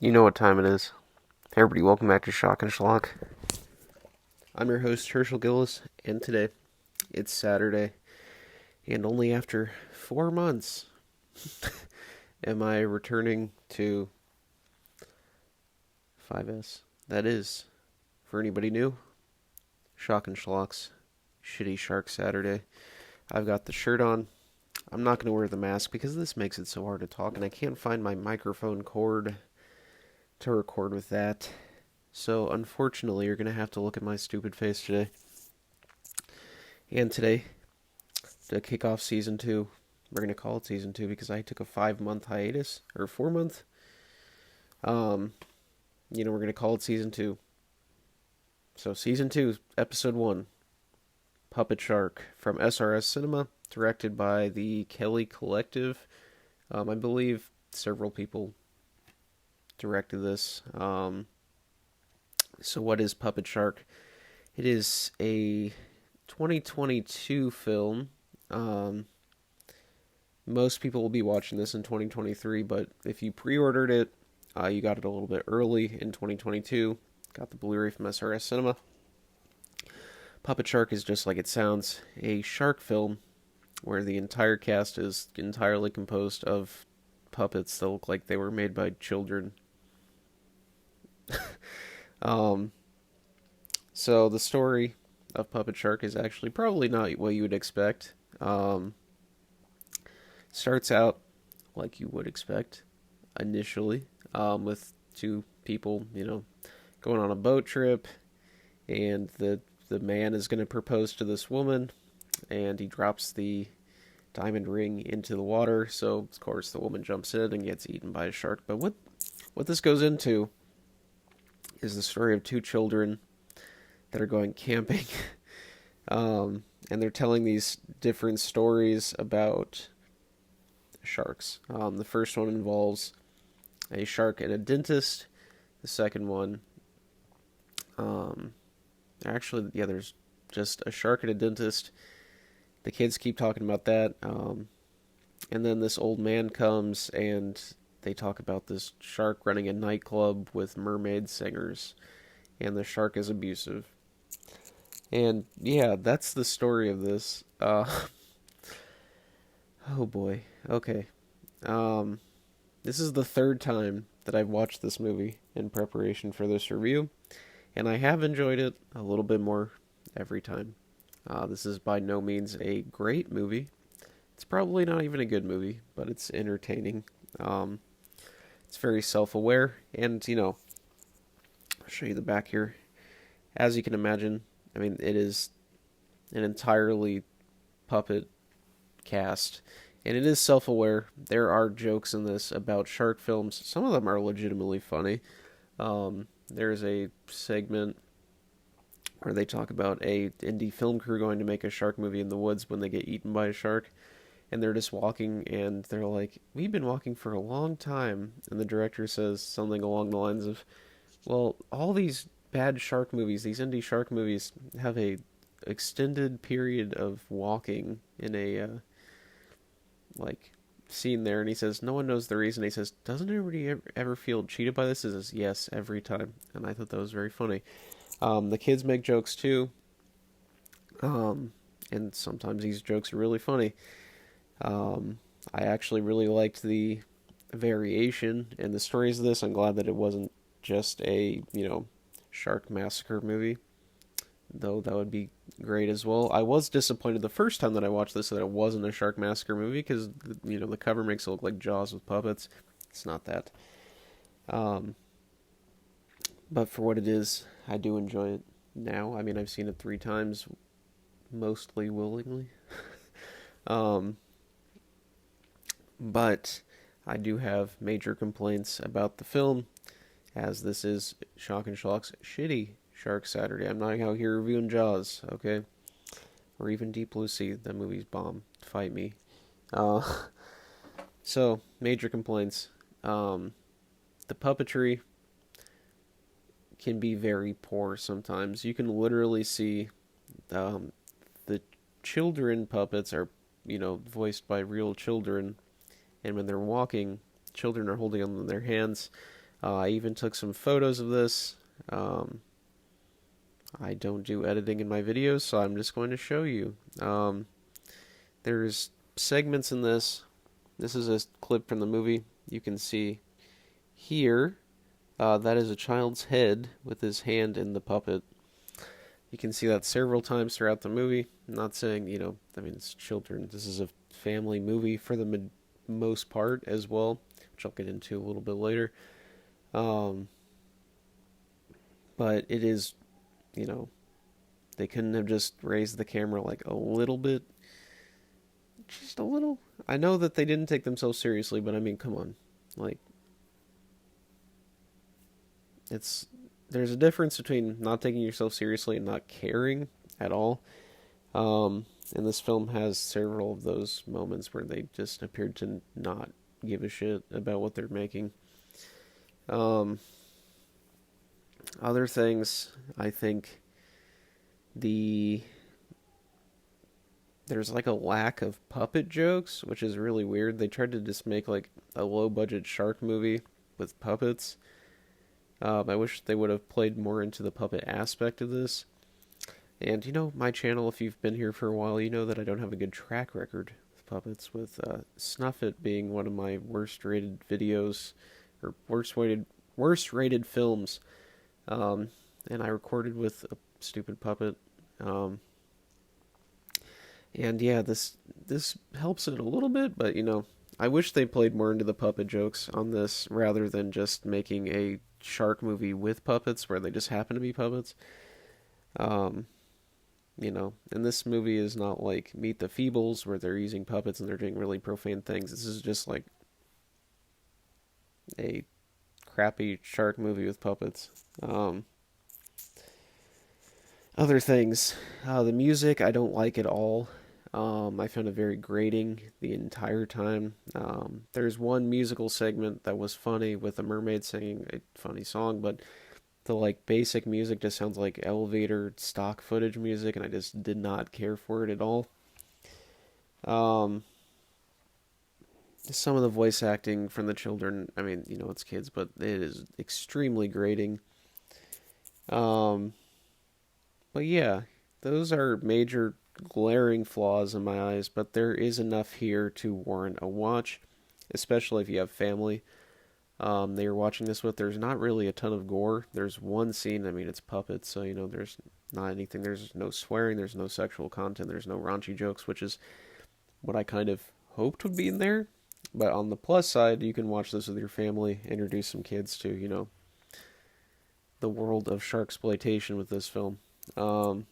You know what time it is. Hey everybody, welcome back to Shock and Schlock. I'm your host, Herschel Gillis, and today it's Saturday, and only after 4 months am I returning to 5S. That is, for anybody new, Shock and Schlock's Shitty Shark Saturday. I've got the shirt on. I'm not going to wear the mask because this makes it so hard to talk, and I can't find my microphone cord to record with that. So, unfortunately, you're going to have to look at my stupid face today. And today, to kick off season 2, we're going to call it season 2 because I took a 5-month hiatus, or 4-month. We're going to call it season 2. So, season 2, episode 1, Puppet Shark, from SRS Cinema, directed by the Kelly Collective. I believe several people directed this. So what is Puppet Shark? It is a 2022 film. Most people will be watching this in 2023, but if you pre-ordered it, you got it a little bit early in 2022. Got the Blu-ray from SRS Cinema. Puppet Shark is just like it sounds, a shark film where the entire cast is entirely composed of puppets that look like they were made by children. So the story of Puppet Shark is actually probably not what you would expect. Starts out like you would expect initially, with two people, going on a boat trip, and the man is going to propose to this woman, and he drops the diamond ring into the water. So of course the woman jumps in and gets eaten by a shark. But what this goes into is the story of two children that are going camping. And they're telling these different stories about sharks. The first one involves a shark and a dentist. The second one, there's just a shark and a dentist. The kids keep talking about that. And then this old man comes and they talk about this shark running a nightclub with mermaid singers. And the shark is abusive. And yeah, that's the story of this. Oh boy. Okay. This is the third time that I've watched this movie in preparation for this review, and I have enjoyed it a little bit more every time. This is by no means a great movie. It's probably not even a good movie, but it's entertaining. It's very self-aware, and, I'll show you the back here. As you can imagine, it is an entirely puppet cast, and it is self-aware. There are jokes in this about shark films. Some of them are legitimately funny. There's a segment where they talk about a indie film crew going to make a shark movie in the woods when they get eaten by a shark, and they're just walking, and they're like, "We've been walking for a long time," and the director says something along the lines of, "Well, all these bad shark movies, these indie shark movies, have a extended period of walking in a scene there," and he says no one knows the reason. He says, "Doesn't everybody ever feel cheated by this?" He says, "Yes, every time," and I thought that was very funny. The kids make jokes too, and sometimes these jokes are really funny. I actually really liked the variation in the stories of this. I'm glad that it wasn't just a shark massacre movie, though that would be great as well. I was disappointed the first time that I watched this that it wasn't a shark massacre movie because the cover makes it look like Jaws with puppets. It's not that. But for what it is, I do enjoy it now. I've seen it 3 times, mostly willingly. But I do have major complaints about the film, as this is Shock and Schlock's shitty Shark Saturday. I'm not out here reviewing Jaws, okay? Or even Deep Blue Sea. That movie's bomb. Fight me. So, major complaints. The puppetry can be very poor sometimes. You can literally see the children puppets are, voiced by real children. And when they're walking, children are holding them in their hands. I even took some photos of this. Um, I don't do editing in my videos, so I'm just going to show you. There's segments in this. This is a clip from the movie. You can see here, that is a child's head with his hand in the puppet. You can see that several times throughout the movie. I'm not saying, I mean, it's children. This is a family movie for the most part as well, which I'll get into a little bit later. Um, but it is, you know, they couldn't have just raised the camera like a little bit. Just a little. I know that they didn't take themselves seriously, but I mean, come on. Like, it's there's a difference between not taking yourself seriously and not caring at all. And this film has several of those moments where they just appeared to not give a shit about what they're making. Um, Other things, I think the there's like a lack of puppet jokes, which is really weird. They tried to just make like a low budget shark movie with puppets. I wish they would have played more into the puppet aspect of this. And my channel, if you've been here for a while, you know that I don't have a good track record with puppets, with Snuff It being one of my worst rated videos, or worst rated films. And I recorded with a stupid puppet. And yeah, this helps it a little bit, but I wish they played more into the puppet jokes on this rather than just making a shark movie with puppets where they just happen to be puppets. Um, and this movie is not like Meet the Feebles where they're using puppets and they're doing really profane things. This is just like a crappy shark movie with puppets. Other things, the music I don't like at all. I found it very grating the entire time. There's one musical segment that was funny with a mermaid singing a funny song, but the like basic music just sounds like elevator stock footage music, and I just did not care for it at all. Um, some of the voice acting from the children, I mean, it's kids, but it is extremely grating. Um, but yeah, those are major glaring flaws in my eyes, but there is enough here to warrant a watch, especially if you have family. They are watching this with. There's not really a ton of gore. There's one scene. I mean, it's puppets, so there's not anything. There's no swearing. There's no sexual content. There's no raunchy jokes, which is what I kind of hoped would be in there. But on the plus side, you can watch this with your family, introduce some kids to the world of shark exploitation with this film. Um,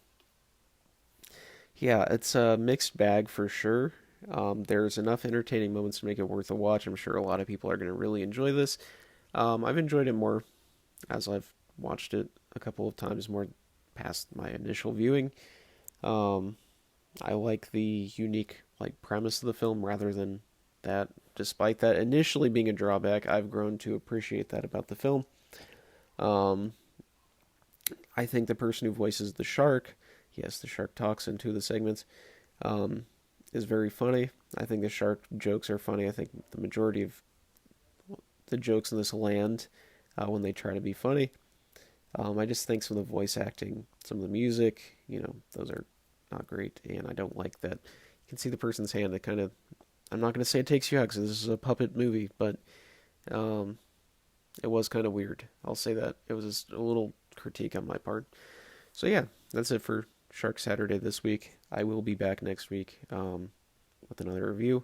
yeah, it's a mixed bag for sure. There's enough entertaining moments to make it worth a watch. I'm sure a lot of people are going to really enjoy this. I've enjoyed it more as I've watched it a couple of times more past my initial viewing. Um, I like the unique premise of the film rather than that. Despite that initially being a drawback, I've grown to appreciate that about the film. Um, I think the person who voices the shark, yes, the shark talks in two of the segments, um, is very funny. I think the shark jokes are funny. I think the majority of the jokes in this land when they try to be funny. I just think some of the voice acting, some of the music, those are not great, and I don't like that. You can see the person's hand. It kind of, I'm not going to say it takes you out because this is a puppet movie, but um, it was kind of weird. I'll say that. It was just a little critique on my part. So yeah, that's it for Shark Saturday this week. I will be back next week with another review.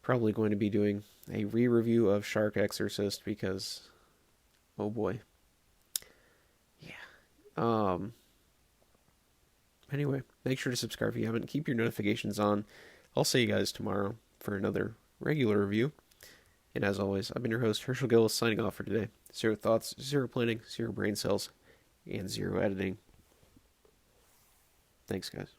Probably going to be doing a re-review of Shark Exorcist because, oh boy. Yeah. Anyway, make sure to subscribe if you haven't. Keep your notifications on. I'll see you guys tomorrow for another regular review. And as always, I've been your host, Herschel Gillis, signing off for today. 0 thoughts, 0 planning, 0 brain cells, and 0 editing. Thanks, guys.